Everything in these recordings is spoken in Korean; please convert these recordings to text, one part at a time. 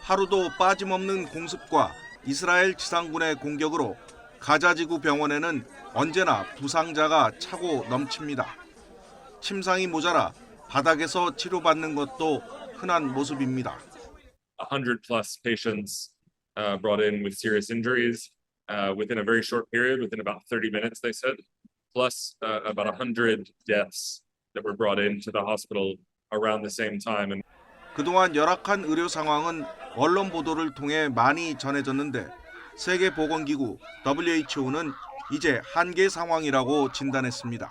하루도 빠짐없는 공습과 이스라엘 지상군의 공격으로 가자지구 병원에는 언제나 부상자가 차고 넘칩니다. 침상이 모자라 바닥에서 치료받는 것도 흔한 모습입니다. 100 plus patients brought in with serious injuries within a very short period, within about 30 minutes, they said, plus about 100 deaths that were brought into the hospital around the same time. And 그동안 열악한 의료 상황은 언론 보도를 통해 많이 전해졌는데 세계보건기구 WHO는 이제 한계 상황이라고 진단했습니다.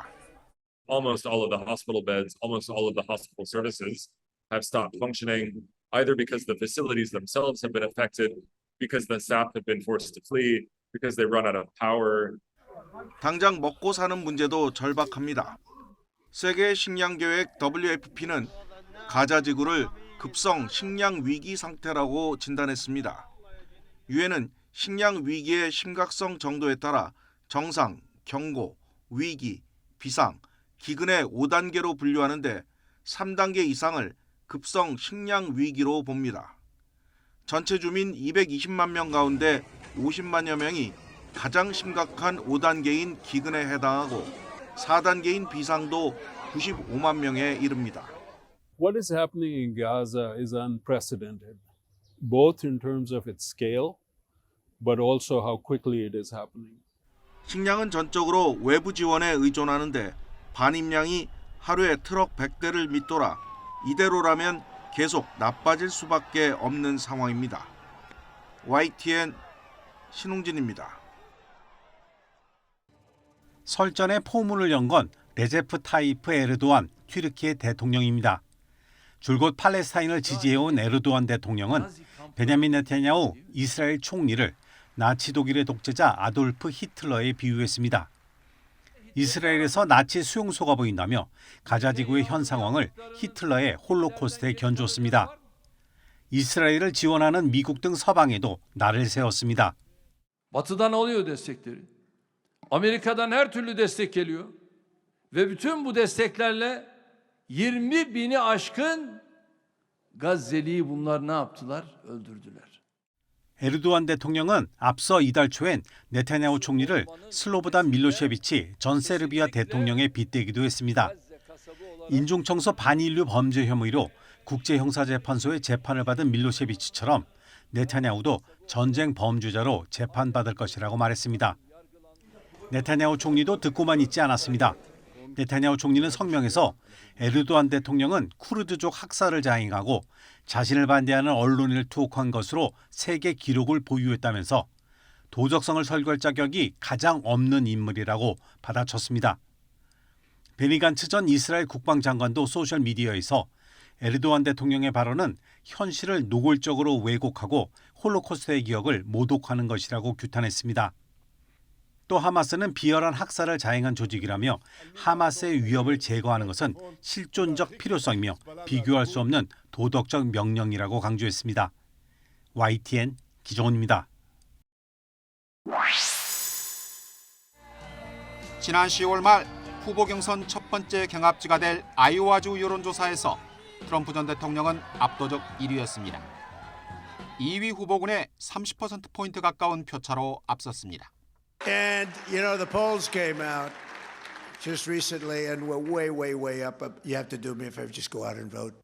almost all of the hospital beds, almost all of the hospital services have stopped functioning, either because the facilities themselves have been affected, because the staff have been forced to flee, because they run out of power. 당장 먹고 사는 문제도 절박합니다. 세계 식량계획 WFP는 가자지구를 급성 식량 위기 상태라고 진단했습니다. 유엔은 식량 위기의 심각성 정도에 따라 정상, 경고, 위기, 비상, 기근의 5단계로 분류하는데 3단계 이상을 급성 식량 위기로 봅니다. 전체 주민 220만 명 가운데 50만여 명이 가장 심각한 5단계인 기근에 해당하고 4단계인 비상도 95만 명에 이릅니다. What is happening in Gaza is unprecedented, both in terms of its scale, but also how quickly it is happening. 식량은 전적으로 외부 지원에 의존하는데 반입량이 하루에 트럭 100대를 밑돌아 이대로라면 계속 나빠질 수밖에 없는 상황입니다. YTN 신홍진입니다. 설전의 포문을 연 건 레제프 타이프 에르도안 튀르키예 대통령입니다. 줄곧 팔레스타인을 지지해온 에르도안 대통령은 베냐민 네타냐후 이스라엘 총리를 나치 독일의 독재자 아돌프 히틀러에 비유했습니다. 이스라엘에서 나치 수용소가 보인다며 가자지구의 현 상황을 히틀러의 홀로코스트에 견줬습니다. 이스라엘을 지원하는 미국 등 서방에도 날을 세웠습니다. Batı'dan alıyor destekleri. Amerika'dan her türlü destek geliyor. Ve bütün bu desteklerle 20 bini aşkın Gazze'liyi bunlar ne yaptılar? Öldürdüler. 에르도안 대통령은 앞서 이달 초엔 네타냐후 총리를 슬로보단 밀로셰비치 전 세르비아 대통령에 빗대기도 했습니다. 인종청소 반인류 범죄 혐의로 국제형사재판소의 재판을 받은 밀로셰비치처럼 네타냐후도 전쟁 범죄자로 재판받을 것이라고 말했습니다. 네타냐후 총리도 듣고만 있지 않았습니다. 네타냐후 총리는 성명에서 에르도안 대통령은 쿠르드족 학살을 자행하고 자신을 반대하는 언론인을 투옥한 것으로 세계 기록을 보유했다면서 도덕성을 설교할 자격이 가장 없는 인물이라고 받아쳤습니다. 베니 간츠 전 이스라엘 국방장관도 소셜미디어에서 에르도안 대통령의 발언은 현실을 노골적으로 왜곡하고 홀로코스트의 기억을 모독하는 것이라고 규탄했습니다. 또 하마스는 비열한 학살을 자행한 조직이라며 하마스의 위협을 제거하는 것은 실존적 필요성이며 비교할 수 없는 도덕적 명령이라고 강조했습니다. YTN 기정훈입니다. 지난 10월 말 후보 경선 첫 번째 경합지가 될 아이오와주 여론조사에서 트럼프 전 대통령은 압도적 1위였습니다. 2위 후보군의 30%포인트 가까운 표차로 앞섰습니다. And you know the polls came out just recently and we're way up. You have to do me a favor, just go out and vote.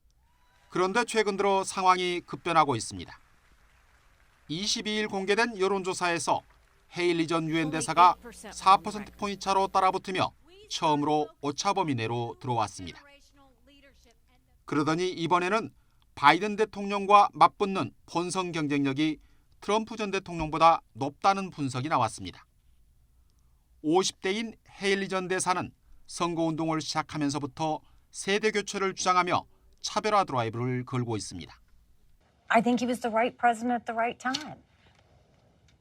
그런데 최근 들어 상황이 급변하고 있습니다. 22일 공개된 여론조사에서 헤일리 전 유엔 대사가 4%포인트 차로 따라붙으며 처음으로 오차범위 내로 들어왔습니다. 그러더니 이번에는 바이든 대통령과 맞붙는 본선 경쟁력이 트럼프 전 대통령보다 높다는 분석이 나왔습니다. 50대인 헤일리 전 대사는 선거운동을 시작하면서부터 세대 교체를 주장하며 차별화 드라이브를 걸고 있습니다. I think he was the right president at the right time.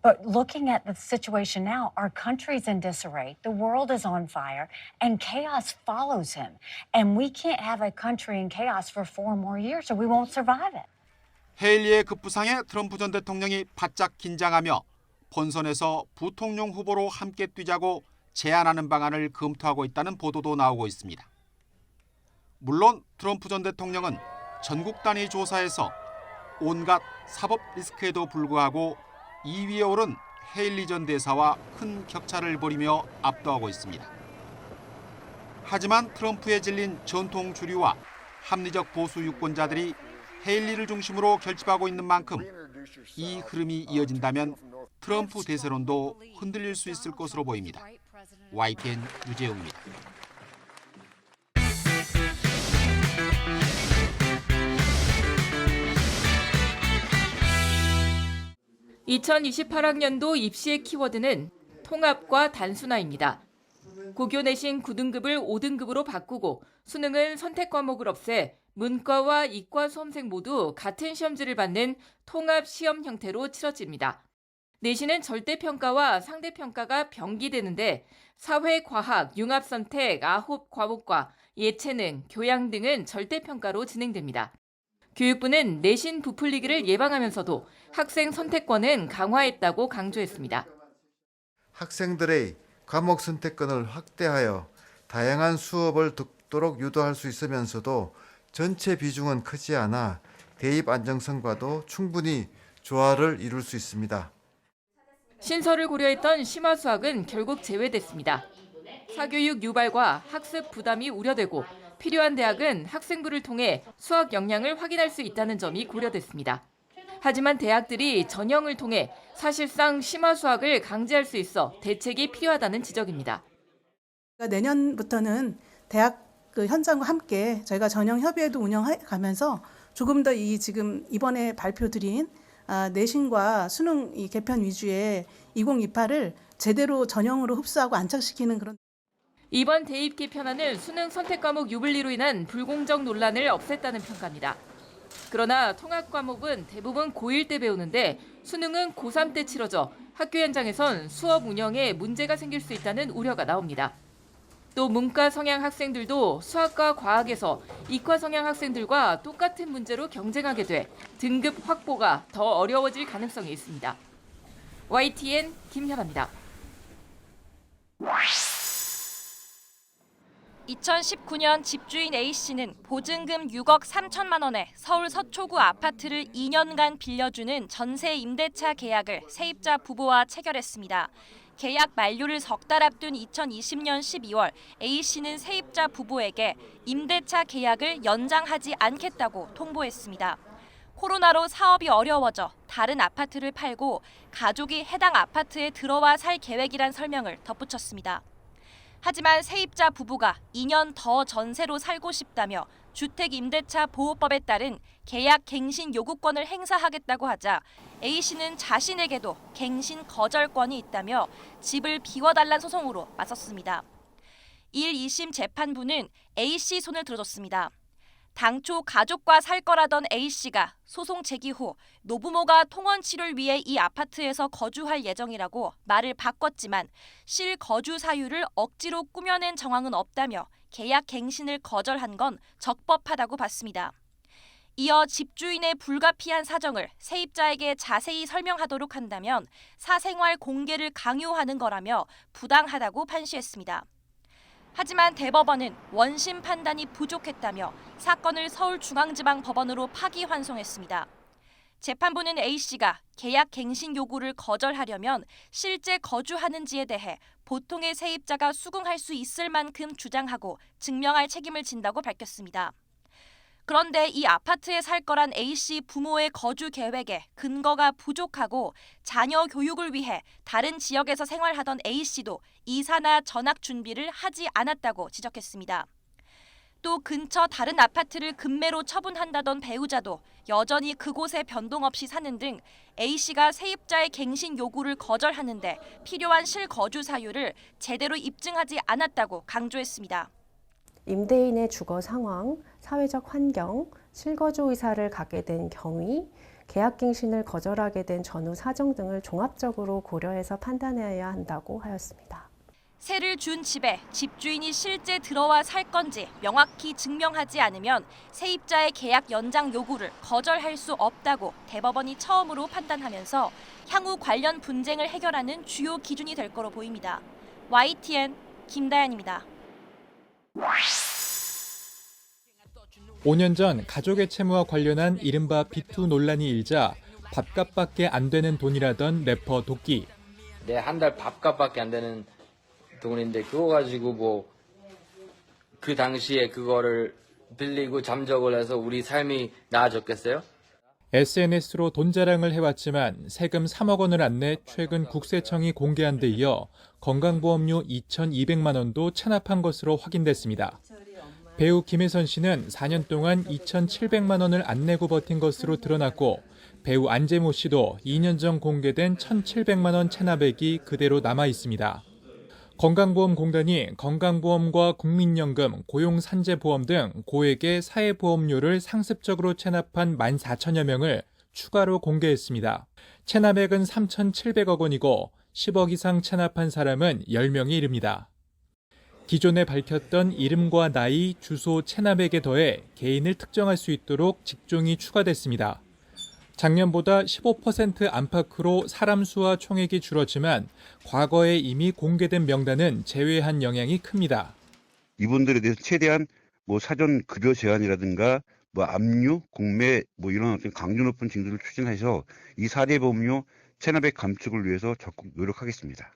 But looking at the situation now, our country's in disarray, the world is on fire, and chaos follows him. And we can't have a country in chaos for 4 more years or we won't survive it. 헤일리의 급부상에 트럼프 전 대통령이 바짝 긴장하며 본선에서 부통령 후보로 함께 뛰자고 제안하는 방안을 검토하고 있다는 보도도 나오고 있습니다. 물론 트럼프 전 대통령은 전국 단위 조사에서 온갖 사법 리스크에도 불구하고 2위에 오른 헤일리 전 대사와 큰 격차를 벌이며 압도하고 있습니다. 하지만 트럼프에 질린 전통 주류와 합리적 보수 유권자들이 헤일리를 중심으로 결집하고 있는 만큼 이 흐름이 이어진다면 트럼프 대세론도 흔들릴 수 있을 것으로 보입니다. YTN 유재용입니다. (2028학년도) 입시의 키워드는 통합과 단순화입니다. 고교 내신 9등급을 5등급으로 바꾸고 수능은 선택 과목을 없애 문과와 이과 수험생 모두 같은 시험지를 받는 통합 시험 형태로 치러집니다. 내신은 절대평가와 상대평가가 병기되는데 사회, 과학, 융합선택, 9과목과 예체능, 교양 등은 절대평가로 진행됩니다. 교육부는 내신 부풀리기를 예방하면서도 학생 선택권은 강화했다고 강조했습니다. 학생들의 과목 선택권을 확대하여 다양한 수업을 듣도록 유도할 수 있으면서도 전체 비중은 크지 않아 대입 안정성과도 충분히 조화를 이룰 수 있습니다. 신설을 고려했던 심화수학은 결국 제외됐습니다. 사교육 유발과 학습 부담이 우려되고 필요한 대학은 학생부를 통해 수학 역량을 확인할 수 있다는 점이 고려됐습니다. 하지만 대학들이 전형을 통해 사실상 심화수학을 강제할 수 있어 대책이 필요하다는 지적입니다. 내년부터는 대학 현장과 함께 저희가 전형 협의회도 운영하면서 조금 더 지금 이번에 발표드린 내신과 수능 개편 위주의 2028을 제대로 전형으로 흡수하고 안착시키는 그런. 이번 대입 개편안은 수능 선택 과목 유불리로 인한 불공정 논란을 없앴다는 평가입니다. 그러나 통합 과목은 대부분 고1 때 배우는데 수능은 고3 때 치러져 학교 현장에선 수업 운영에 문제가 생길 수 있다는 우려가 나옵니다. 또 문과 성향 학생들도 수학과 과학에서 이과 성향 학생들과 똑같은 문제로 경쟁하게 돼 등급 확보가 더 어려워질 가능성이 있습니다. YTN 김현아입니다. 2019년 집주인 A씨는 보증금 6억 3천만 원에 서울 서초구 아파트를 2년간 빌려주는 전세 임대차 계약을 세입자 부부와 체결했습니다. 계약 만료를 석 달 앞둔 2020년 12월 A씨는 세입자 부부에게 임대차 계약을 연장하지 않겠다고 통보했습니다. 코로나로 사업이 어려워져 다른 아파트를 팔고 가족이 해당 아파트에 들어와 살 계획이란 설명을 덧붙였습니다. 하지만 세입자 부부가 2년 더 전세로 살고 싶다며 주택임대차 보호법에 따른 계약 갱신 요구권을 행사하겠다고 하자 A씨는 자신에게도 갱신 거절권이 있다며 집을 비워달란 소송으로 맞섰습니다. 1, 2심 재판부는 A씨 손을 들어줬습니다. 당초 가족과 살 거라던 A씨가 소송 제기 후 노부모가 통원치료를 위해 이 아파트에서 거주할 예정이라고 말을 바꿨지만 실거주 사유를 억지로 꾸며낸 정황은 없다며 계약 갱신을 거절한 건 적법하다고 봤습니다. 이어 집주인의 불가피한 사정을 세입자에게 자세히 설명하도록 한다면 사생활 공개를 강요하는 거라며 부당하다고 판시했습니다. 하지만 대법원은 원심 판단이 부족했다며 사건을 서울중앙지방법원으로 파기환송했습니다. 재판부는 A씨가 계약 갱신 요구를 거절하려면 실제 거주하는지에 대해 보통의 세입자가 수긍할 수 있을 만큼 주장하고 증명할 책임을 진다고 밝혔습니다. 그런데 이 아파트에 살 거란 A씨 부모의 거주 계획에 근거가 부족하고 자녀 교육을 위해 다른 지역에서 생활하던 A씨도 이사나 전학 준비를 하지 않았다고 지적했습니다. 또 근처 다른 아파트를 급매로 처분한다던 배우자도 여전히 그곳에 변동 없이 사는 등 A씨가 세입자의 갱신 요구를 거절하는데 필요한 실거주 사유를 제대로 입증하지 않았다고 강조했습니다. 임대인의 주거 상황, 사회적 환경, 실거주 의사를 갖게 된 경위, 계약갱신을 거절하게 된 전후 사정 등을 종합적으로 고려해서 판단해야 한다고 하였습니다. 세를 준 집에 집주인이 실제 들어와 살 건지 명확히 증명하지 않으면 세입자의 계약 연장 요구를 거절할 수 없다고 대법원이 처음으로 판단하면서 향후 관련 분쟁을 해결하는 주요 기준이 될 거로 보입니다. YTN 김다연입니다. 5년 전 가족의 채무와 관련한 이른바 B2 논란이 일자 밥값밖에 안 되는 돈이라던 래퍼 도끼. 내 한 달 밥값밖에 안 되는 돈인데 그거 가지고 뭐 그 당시에 그거를 빌리고 잠적을 해서 우리 삶이 나아졌겠어요? SNS로 돈 자랑을 해왔지만 세금 3억 원을 안 내 최근 국세청이 공개한 데 이어 건강보험료 2,200만 원도 체납한 것으로 확인됐습니다. 배우 김혜선 씨는 4년 동안 2,700만 원을 안 내고 버틴 것으로 드러났고 배우 안재모 씨도 2년 전 공개된 1,700만 원 체납액이 그대로 남아 있습니다. 건강보험공단이 건강보험과 국민연금, 고용산재보험 등 고액의 사회보험료를 상습적으로 체납한 14,000여 명을 추가로 공개했습니다. 체납액은 3,700억 원이고 10억 이상 체납한 사람은 10명에 이릅니다. 기존에 밝혔던 이름과 나이, 주소, 체납액에 더해 개인을 특정할 수 있도록 직종이 추가됐습니다. 작년보다 15% 안팎으로 사람 수와 총액이 줄었지만 과거에 이미 공개된 명단은 제외한 영향이 큽니다. 이분들에 대해서 최대한 사전 급여 제한이라든가 압류, 공매 이런 어떤 강도 높은 징수를 추진해서 이 사대보험료 체납액 감축을 위해서 적극 노력하겠습니다.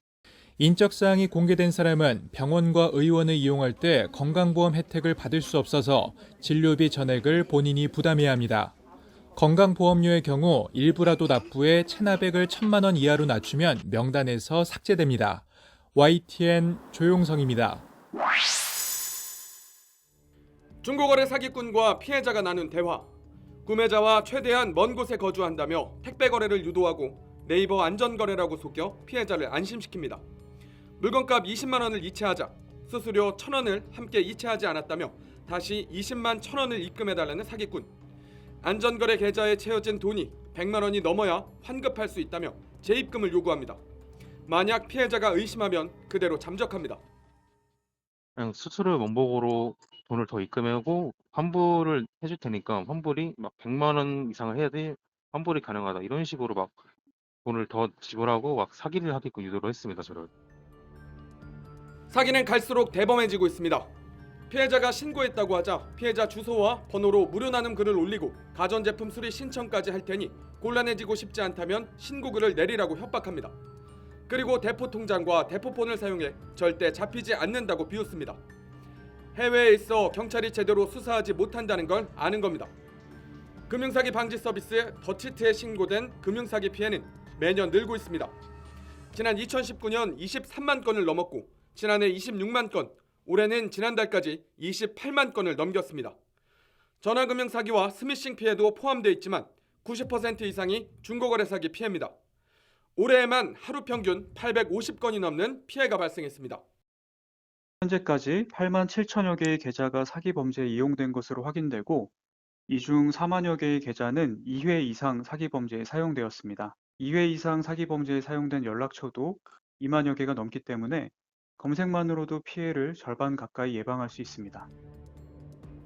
인적사항이 공개된 사람은 병원과 의원을 이용할 때 건강보험 혜택을 받을 수 없어서 진료비 전액을 본인이 부담해야 합니다. 건강보험료의 경우 일부라도 납부해 체납액을 1,000만 원 이하로 낮추면 명단에서 삭제됩니다. YTN 조용성입니다. 중고거래 사기꾼과 피해자가 나눈 대화. 구매자와 최대한 먼 곳에 거주한다며 택배 거래를 유도하고 네이버 안전거래라고 속여 피해자를 안심시킵니다. 물건값 20만 원을 이체하자 수수료 1,000원을 함께 이체하지 않았다며 다시 20만 1,000원을 입금해달라는 사기꾼. 안전거래 계좌에 채워진 돈이 100만 원이 넘어야 환급할 수 있다며 재입금을 요구합니다. 만약 피해자가 의심하면 그대로 잠적합니다. 그냥 수수료 원복으로 돈을 더 입금하고 환불을 해줄 테니까 환불이 100만 원 이상을 해야지 환불이 가능하다 이런 식으로 돈을 더 지불하고 사기를 하게끔 유도를 했습니다. 저를. 사기는 갈수록 대범해지고 있습니다. 피해자가 신고했다고 하자 피해자 주소와 번호로 무료 나눔 글을 올리고 가전제품 수리 신청까지 할 테니 곤란해지고 싶지 않다면 신고글을 내리라고 협박합니다. 그리고 대포 통장과 대포폰을 사용해 절대 잡히지 않는다고 비웃습니다. 해외에 있어 경찰이 제대로 수사하지 못한다는 걸 아는 겁니다. 금융사기 방지 서비스 더치트에 신고된 금융사기 피해는 매년 늘고 있습니다. 지난 2019년 23만 건을 넘었고 지난해 26만 건, 올해는 지난달까지 28만 건을 넘겼습니다. 전화금융 사기와 스미싱 피해도 포함되어 있지만 90% 이상이 중고거래 사기 피해입니다. 올해에만 하루 평균 850건이 넘는 피해가 발생했습니다. 현재까지 8만 7천여 개의 계좌가 사기 범죄에 이용된 것으로 확인되고 이 중 4만여 개의 계좌는 2회 이상 사기 범죄에 사용되었습니다. 2회 이상 사기 범죄에 사용된 연락처도 2만여 개가 넘기 때문에 검색만으로도 피해를 절반 가까이 예방할 수 있습니다.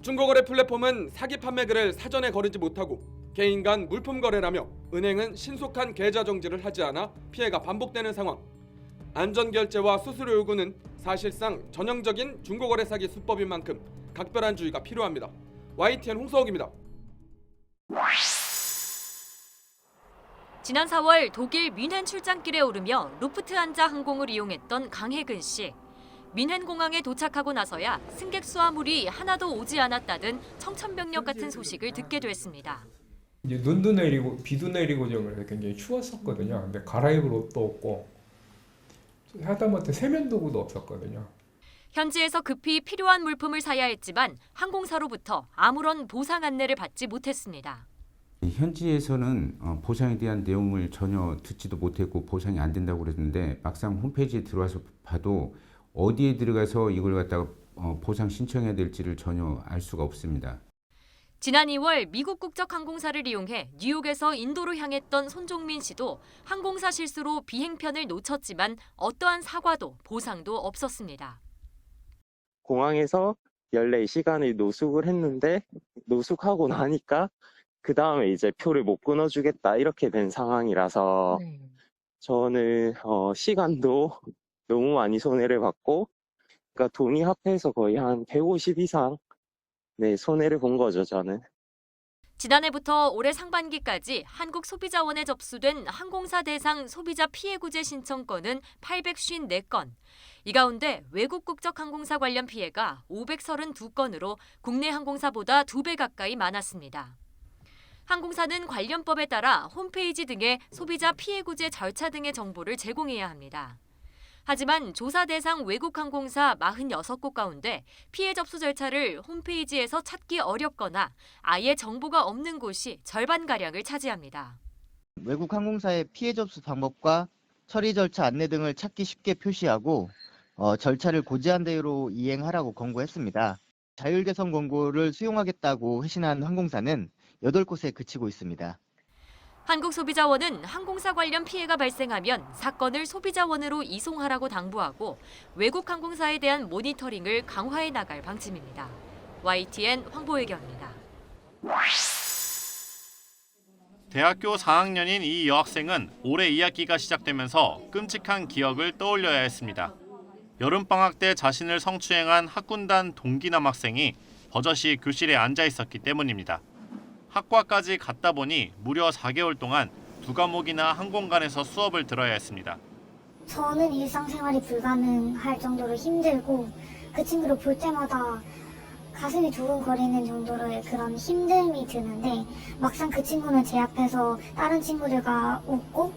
중고거래 플랫폼은 사기 판매글을 사전에 거르지 못하고 개인 간 물품 거래라며 은행은 신속한 계좌 정지를 하지 않아 피해가 반복되는 상황. 안전결제와 수수료 요구는 사실상 전형적인 중고거래 사기 수법인 만큼 각별한 주의가 필요합니다. YTN 홍서욱입니다. 지난 4월 독일 뮌헨 출장길에 오르며 루프트한자 항공을 이용했던 강혜근 씨. 뮌헨 공항에 도착하고 나서야 승객 수화물이 하나도 오지 않았다던 청천벽력 같은 소식을 듣게 됐습니다. 이제 눈도 내리고 비도 내리고 그래서 굉장히 추웠었거든요. 근데 갈아입을 옷도 없고 하다못해 세면도구도 없었거든요. 현지에서 급히 필요한 물품을 사야 했지만 항공사로부터 아무런 보상 안내를 받지 못했습니다. 현지에서는 보상에 대한 내용을 전혀 듣지도 못했고 보상이 안 된다고 그랬는데 막상 홈페이지에 들어와서 봐도 어디에 들어가서 이걸 갖다가 보상 신청해야 될지를 전혀 알 수가 없습니다. 지난 2월 미국 국적 항공사를 이용해 뉴욕에서 인도로 향했던 손종민 씨도 항공사 실수로 비행편을 놓쳤지만 어떠한 사과도 보상도 없었습니다. 공항에서 14시간을 노숙을 했는데 노숙하고 나니까 그 다음에 이제 표를 못 끊어주겠다 이렇게 된 상황이라서 저는 시간도 너무 많이 손해를 봤고 그러니까 돈이 합해서 거의 한 150 이상 네, 손해를 본 거죠, 저는. 지난해부터 올해 상반기까지 한국소비자원에 접수된 항공사 대상 소비자 피해 구제 신청건은 854건. 이 가운데 외국 국적 항공사 관련 피해가 532건으로 국내 항공사보다 2배 가까이 많았습니다. 항공사는 관련법에 따라 홈페이지 등에 소비자 피해 구제 절차 등의 정보를 제공해야 합니다. 하지만 조사 대상 외국 항공사 46곳 가운데 피해 접수 절차를 홈페이지에서 찾기 어렵거나 아예 정보가 없는 곳이 절반가량을 차지합니다. 외국 항공사의 피해 접수 방법과 처리 절차 안내 등을 찾기 쉽게 표시하고 절차를 고지한 대로 이행하라고 권고했습니다. 자율개선 권고를 수용하겠다고 회신한 항공사는 8곳에 그치고 있습니다. 한국소비자원은 항공사 관련 피해가 발생하면 사건을 소비자원으로 이송하라고 당부하고 외국 항공사에 대한 모니터링을 강화해 나갈 방침입니다. YTN 황보혜경입니다. 대학교 4학년인 이 여학생은 올해 2학기가 시작되면서 끔찍한 기억을 떠올려야 했습니다. 여름방학 때 자신을 성추행한 학군단 동기 남학생이 버젓이 교실에 앉아 있었기 때문입니다. 학과까지 갔다 보니 무려 4개월 동안 2과목이나 한 공간에서 수업을 들어야 했습니다. 저는 일상생활이 불가능할 정도로 힘들고 그 친구를 볼 때마다 가슴이 두근거리는 정도로의 그런 힘듦이 드는데 막상 그 친구는 제 앞에서 다른 친구들과 웃고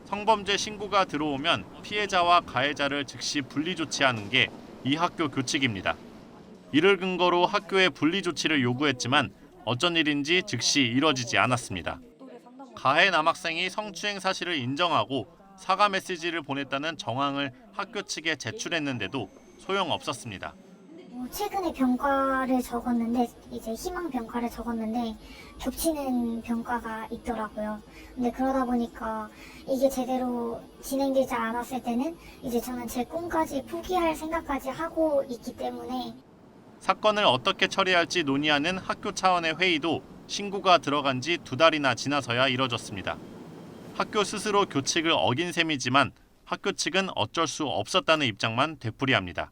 성범죄 신고가 들어오면 피해자와 가해자를 즉시 분리 조치하는 게 이 학교 규칙입니다. 이를 근거로 학교에 분리 조치를 요구했지만 어쩐 일인지 즉시 이뤄지지 않았습니다. 가해 남학생이 성추행 사실을 인정하고 사과 메시지를 보냈다는 정황을 학교 측에 제출했는데도 소용없었습니다. 최근에 병과를 적었는데 이제 희망 병과를 적었는데 겹치는 병과가 있더라고요. 근데 그러다 보니까 이게 제대로 진행되지 않았을 때는 이제 저는 제 꿈까지 포기할 생각까지 하고 있기 때문에 사건을 어떻게 처리할지 논의하는 학교 차원의 회의도 신고가 들어간 지 2달이나 지나서야 이뤄졌습니다. 학교 스스로 규칙을 어긴 셈이지만 학교 측은 어쩔 수 없었다는 입장만 되풀이합니다.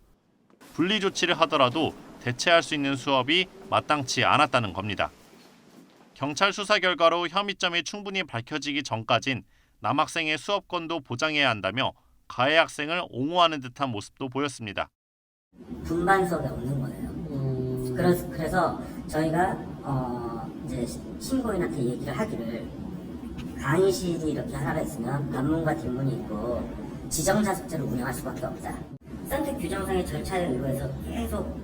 분리 조치를 하더라도 대체할 수 있는 수업이 마땅치 않았다는 겁니다. 경찰 수사 결과로 혐의점이 충분히 밝혀지기 전까진 남학생의 수업권도 보장해야 한다며 가해 학생을 옹호하는 듯한 모습도 보였습니다. 분반 수업이 없는 거예요. 그래서 저희가 이제 신고인한테 얘기를 하기를 강의실이 이렇게 하나가 있으면 앞문과 뒷문이 있고 지정자 숙제를 운영할 수밖에 없다. 선택 규정상의 절차에 의거해서 계속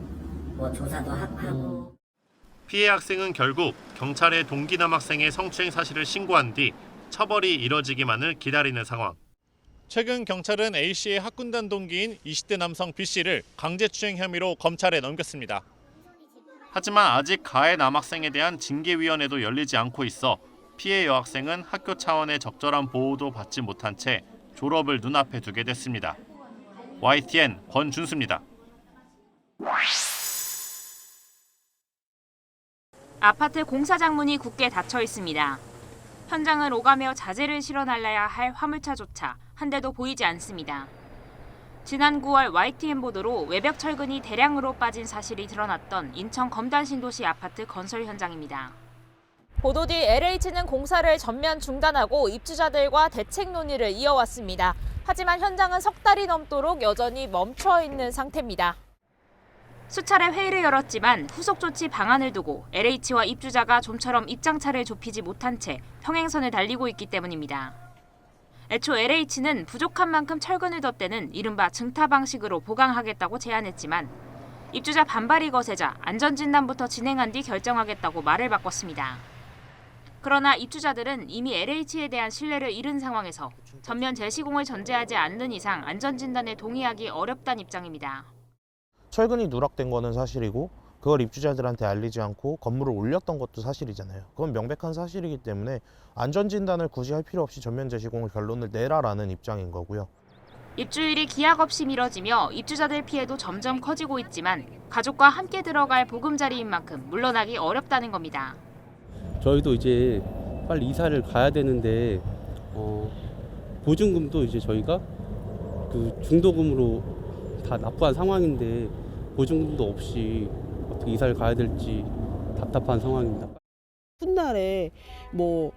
조사도 하고. 피해 학생은 결국 경찰에 동기 남학생의 성추행 사실을 신고한 뒤 처벌이 이뤄지기만을 기다리는 상황. 최근 경찰은 A씨의 학군단 동기인 20대 남성 B씨를 강제추행 혐의로 검찰에 넘겼습니다. 하지만 아직 가해 남학생에 대한 징계위원회도 열리지 않고 있어 피해 여학생은 학교 차원의 적절한 보호도 받지 못한 채 졸업을 눈앞에 두게 됐습니다. YTN 권준수입니다. 아파트 공사장 문이 굳게 닫혀 있습니다. 현장을 오가며 자재를 실어날라야 할 화물차조차 한 대도 보이지 않습니다. 지난 9월 YTN 보도로 외벽 철근이 대량으로 빠진 사실이 드러났던 인천 검단 신도시 아파트 건설 현장입니다. 보도 뒤 LH는 공사를 전면 중단하고 입주자들과 대책 논의를 이어왔습니다. 하지만 현장은 석 달이 넘도록 여전히 멈춰 있는 상태입니다. 수차례 회의를 열었지만 후속 조치 방안을 두고 LH와 입주자가 좀처럼 입장차를 좁히지 못한 채 평행선을 달리고 있기 때문입니다. 애초 LH는 부족한 만큼 철근을 덧대는 이른바 증타 방식으로 보강하겠다고 제안했지만 입주자 반발이 거세자 안전진단부터 진행한 뒤 결정하겠다고 말을 바꿨습니다. 그러나 입주자들은 이미 LH에 대한 신뢰를 잃은 상황에서 전면 재시공을 전제하지 않는 이상 안전진단에 동의하기 어렵다는 입장입니다. 철근이 누락된 거는 사실이고 그걸 입주자들한테 알리지 않고 건물을 올렸던 것도 사실이잖아요. 그건 명백한 사실이기 때문에 안전진단을 굳이 할 필요 없이 전면 재시공을 결론을 내라라는 입장인 거고요. 입주일이 기약 없이 미뤄지며 입주자들 피해도 점점 커지고 있지만 가족과 함께 들어갈 보금자리인 만큼 물러나기 어렵다는 겁니다. 저희도 이제 빨리 이사를 가야 되는데 보증금도 이제 저희가 그 중도금으로 다 납부한 상황인데 보증금도 없이 어떻게 이사를 가야 될지 답답한 상황입니다. 훗날에 뭐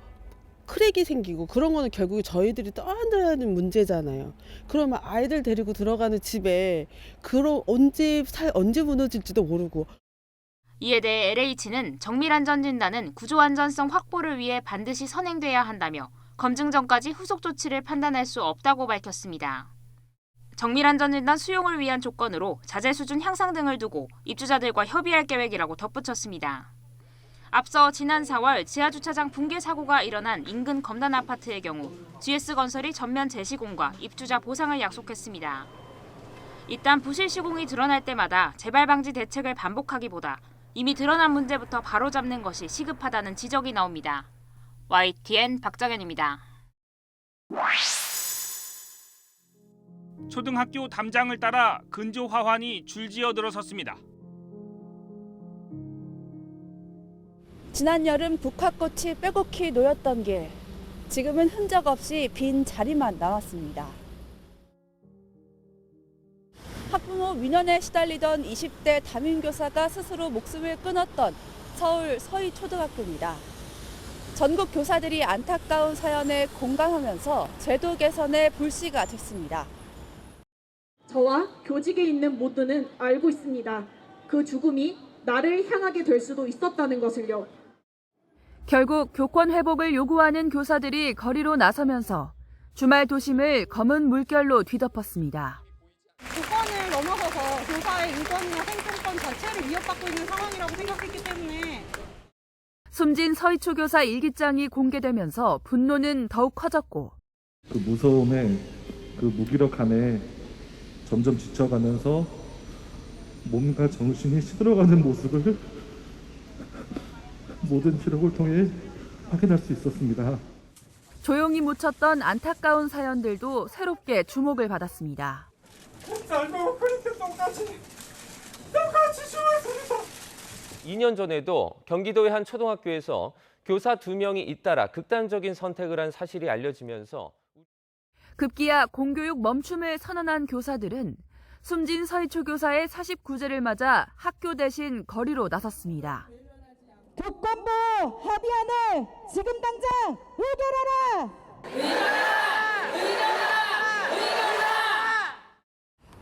크랙이 생기고 그런 거는 결국에 저희들이 떠안아야 하는 문제잖아요. 그러면 아이들 데리고 들어가는 집에 그럼 언제 무너질지도 모르고. 이에 대해 LH는 정밀안전진단은 구조안전성 확보를 위해 반드시 선행돼야 한다며 검증 전까지 후속 조치를 판단할 수 없다고 밝혔습니다. 정밀안전진단 수용을 위한 조건으로 자재 수준 향상 등을 두고 입주자들과 협의할 계획이라고 덧붙였습니다. 앞서 지난 4월 지하주차장 붕괴 사고가 일어난 인근 검단 아파트의 경우 GS건설이 전면 재시공과 입주자 보상을 약속했습니다. 이딴 부실 시공이 드러날 때마다 재발 방지 대책을 반복하기보다 이미 드러난 문제부터 바로잡는 것이 시급하다는 지적이 나옵니다. YTN 박정현입니다. 초등학교 담장을 따라 근조 화환이 줄지어 늘어섰습니다. 지난 여름 국화꽃이 빼곡히 놓였던 길, 지금은 흔적 없이 빈 자리만 남았습니다. 학부모 민원에 시달리던 20대 담임교사가 스스로 목숨을 끊었던 서울 서희초등학교입니다. 전국 교사들이 안타까운 사연에 공감하면서 제도 개선에 불씨가 됐습니다. 저와 교직에 있는 모두는 알고 있습니다. 그 죽음이 나를 향하게 될 수도 있었다는 것을요. 결국 교권 회복을 요구하는 교사들이 거리로 나서면서 주말 도심을 검은 물결로 뒤덮었습니다. 교권을 넘어서서 교사의 인권이나 생존권 자체를 위협받고 있는 상황이라고 생각했기 때문에 숨진 서희초 교사 일기장이 공개되면서 분노는 더욱 커졌고 그 무서움에 그 무기력함에 점점 지쳐가면서 몸과 정신이 시들어가는 모습을 모든 기록을 통해 확인할 수 있었습니다. 조용히 묻혔던 안타까운 사연들도 새롭게 주목을 받았습니다. 삶을 그렇게 똑같이 죽었습니다. 2년 전에도 경기도의 한 초등학교에서 교사 2명이 잇따라 극단적인 선택을 한 사실이 알려지면서 급기야 공교육 멈춤을 선언한 교사들은 숨진 서희초 교사의 49제를 맞아 학교 대신 거리로 나섰습니다. 교권부 합의안을 지금 당장 의결하라!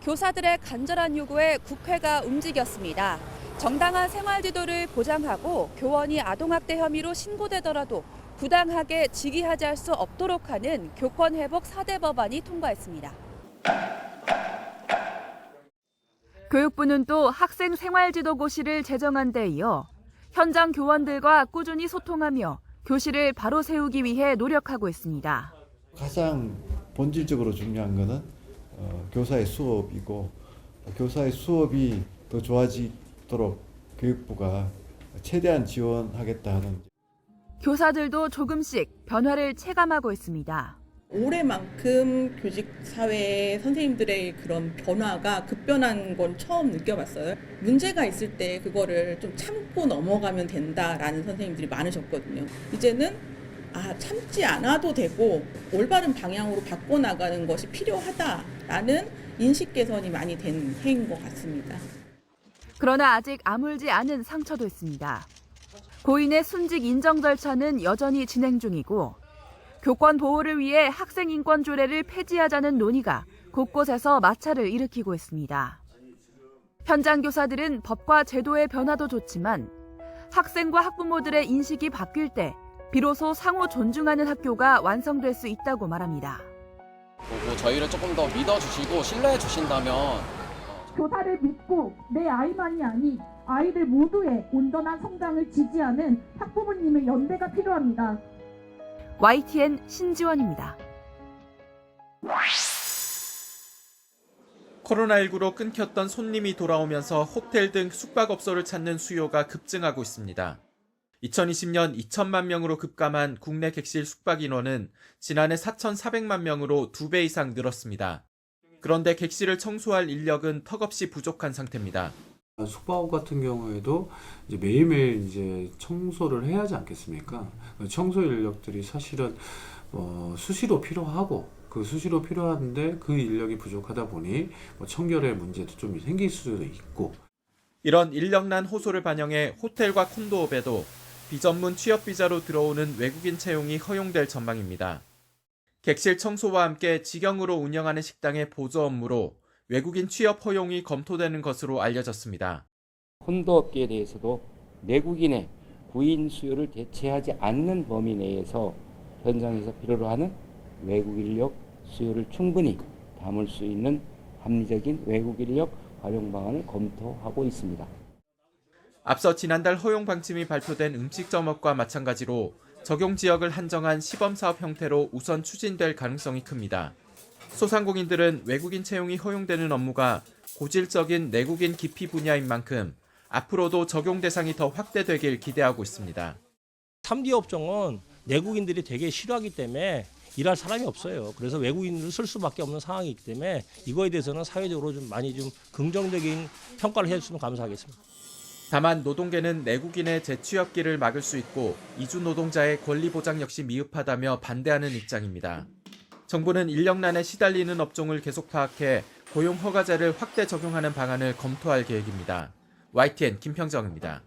교사들의 간절한 요구에 국회가 움직였습니다. 정당한 생활지도를 보장하고 교원이 아동학대 혐의로 신고되더라도 부당하게 직위하지 할 수 없도록 하는 교권 회복 4대 법안이 통과했습니다. 교육부는 또 학생 생활지도고시를 제정한 데 이어 현장 교원들과 꾸준히 소통하며 교실을 바로 세우기 위해 노력하고 있습니다. 가장 본질적으로 중요한 것은 교사의 수업이고 교사의 수업이 더 좋아지도록 교육부가 최대한 지원하겠다는. 교사들도 조금씩 변화를 체감하고 있습니다. 올해만큼 교직 사회의 선생님들의 그런 변화가 급변한 건 처음 느껴봤어요. 문제가 있을 때 그거를 좀 참고 넘어가면 된다라는 선생님들이 많으셨거든요. 이제는 참지 않아도 되고 올바른 방향으로 바꿔나가는 것이 필요하다라는 인식 개선이 많이 된 해인 것 같습니다. 그러나 아직 아물지 않은 상처도 있습니다. 고인의 순직 인정 절차는 여전히 진행 중이고 교권 보호를 위해 학생 인권 조례를 폐지하자는 논의가 곳곳에서 마찰을 일으키고 있습니다. 현장 교사들은 법과 제도의 변화도 좋지만 학생과 학부모들의 인식이 바뀔 때 비로소 상호 존중하는 학교가 완성될 수 있다고 말합니다. 보고 저희를 조금 더 믿어주시고 신뢰해 주신다면 교사를 믿고 내 아이만이 아닌 아이들 모두의 온전한 성장을 지지하는 학부모님의 연대가 필요합니다. YTN 신지원입니다. 코로나19로 끊겼던 손님이 돌아오면서 호텔 등 숙박업소를 찾는 수요가 급증하고 있습니다. 2020년 2천만 명으로 급감한 국내 객실 숙박 인원은 지난해 4,400만 명으로 2배 이상 늘었습니다. 그런데 객실을 청소할 인력은 턱없이 부족한 상태입니다. 숙박업 같은 경우에도 이제 매일매일 이제 청소를 해야 하지 않겠습니까? 청소 인력들이 사실은 수시로 필요하고 그 수시로 필요한데 그 인력이 부족하다 보니 청결의 문제도 좀 생길 수도 있고. 이런 인력난 호소를 반영해 호텔과 콘도업에도 비전문 취업비자로 들어오는 외국인 채용이 허용될 전망입니다. 객실 청소와 함께 직영으로 운영하는 식당의 보조 업무로 외국인 취업 허용이 검토되는 것으로 알려졌습니다. 콘도업계에 대해서도 내국인의 구인 수요를 대체하지 않는 범위 내에서 현장에서 필요로 하는 외국 인력 수요를 충분히 담을 수 있는 합리적인 외국 인력 활용 방안을 검토하고 있습니다. 앞서 지난달 허용 방침이 발표된 음식점업과 마찬가지로 적용 지역을 한정한 시범사업 형태로 우선 추진될 가능성이 큽니다. 소상공인들은 외국인 채용이 허용되는 업무가 고질적인 내국인 기피 분야인 만큼 앞으로도 적용 대상이 더 확대되길 기대하고 있습니다. 3D 업종은 내국인들이 되게 싫어하기 때문에 일할 사람이 없어요. 그래서 외국인을 쓸 수밖에 없는 상황이기 때문에 이거에 대해서는 사회적으로 좀 많이 좀 긍정적인 평가를 해주시면 감사하겠습니다. 다만 노동계는 내국인의 재취업기를 막을 수 있고 이주 노동자의 권리 보장 역시 미흡하다며 반대하는 입장입니다. 정부는 인력난에 시달리는 업종을 계속 파악해 고용 허가제를 확대 적용하는 방안을 검토할 계획입니다. YTN 김평정입니다.